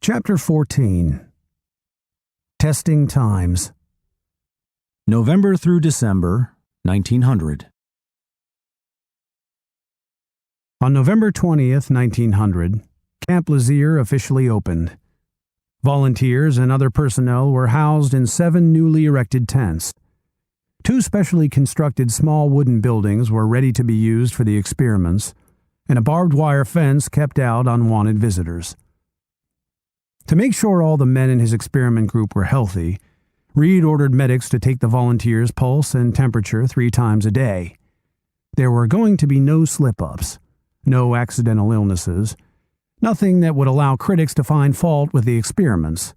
Chapter 14. Testing Times. November through December, 1900. On November 20th, 1900, Camp Lazier officially opened. Volunteers and other personnel were housed in 7 newly erected tents. 2 specially constructed small wooden buildings were ready to be used for the experiments, and a barbed wire fence kept out unwanted visitors. To make sure all the men in his experiment group were healthy, Reed ordered medics to take the volunteers' pulse and temperature 3 times a day. There were going to be no slip-ups, no accidental illnesses, nothing that would allow critics to find fault with the experiments,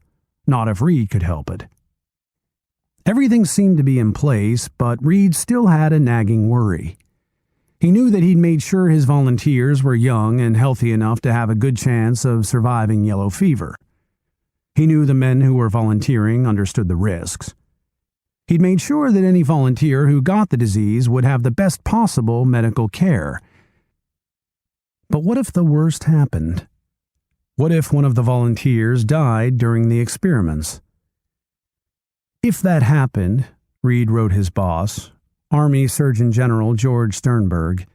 not if Reed could help it. Everything seemed to be in place, but Reed still had a nagging worry. He knew that he'd made sure his volunteers were young and healthy enough to have a good chance of surviving yellow fever. He knew the men who were volunteering understood the risks. He'd made sure that any volunteer who got the disease would have the best possible medical care. But what if the worst happened? What if one of the volunteers died during the experiments? If that happened, Reed wrote his boss, Army Surgeon General George Sternberg,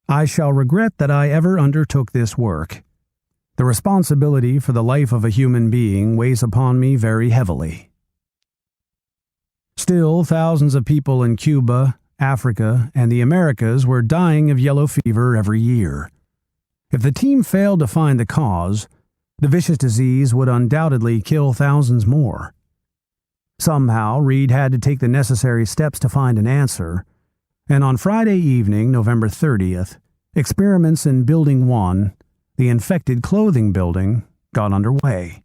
I shall regret that I ever undertook this work. The responsibility for the life of a human being weighs upon me very heavily. Still, thousands of people in Cuba, Africa, and the Americas were dying of yellow fever every year. If the team failed to find the cause, the vicious disease would undoubtedly kill thousands more. Somehow, Reed had to take the necessary steps to find an answer, and on Friday evening, November 30th, experiments in Building 1, the infected clothing building, got underway.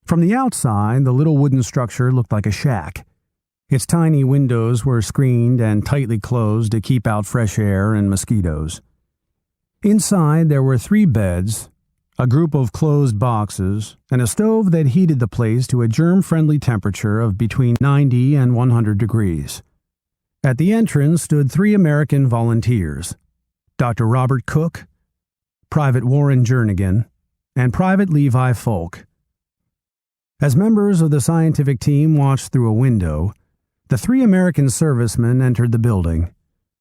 From the outside, the little wooden structure looked like a shack. Its tiny windows were screened and tightly closed to keep out fresh air and mosquitoes. Inside, there were 3 beds, a group of closed boxes, and a stove that heated the place to a germ-friendly temperature of between 90 and 100 degrees. At the entrance stood 3 American volunteers, Dr. Robert Cook, Private Warren Jernigan, and Private Levi Folk. As members of the scientific team watched through a window, the 3 American servicemen entered the building,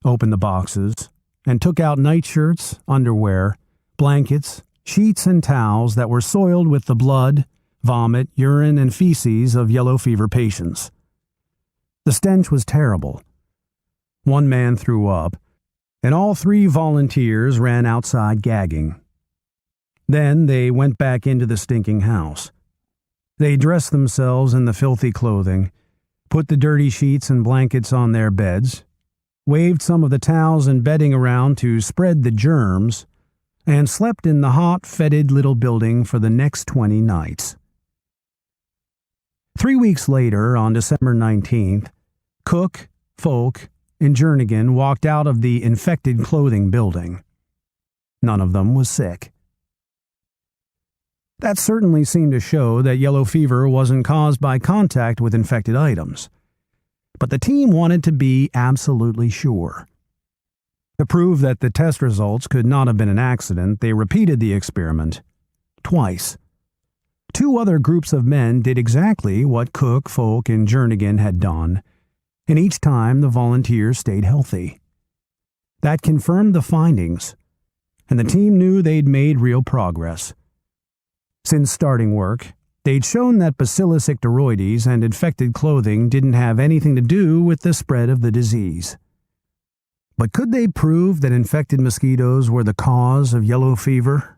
opened the boxes, and took out nightshirts, underwear, blankets, sheets, and towels that were soiled with the blood, vomit, urine, and feces of yellow fever patients. The stench was terrible. One man threw up, and all 3 volunteers ran outside gagging. Then they went back into the stinking house. They dressed themselves in the filthy clothing, put the dirty sheets and blankets on their beds, waved some of the towels and bedding around to spread the germs, and slept in the hot, fetid little building for the next 20 nights. 3 weeks later, on December 19th, Cook, Folk, and Jernigan walked out of the infected clothing building. None of them was sick. That certainly seemed to show that yellow fever wasn't caused by contact with infected items. But the team wanted to be absolutely sure. To prove that the test results could not have been an accident, they repeated the experiment twice. 2 other groups of men did exactly what Cook, Folk, and Jernigan had done, and each time the volunteers stayed healthy. That confirmed the findings, and the team knew they'd made real progress. Since starting work, they'd shown that Bacillus icteroides and infected clothing didn't have anything to do with the spread of the disease. But could they prove that infected mosquitoes were the cause of yellow fever?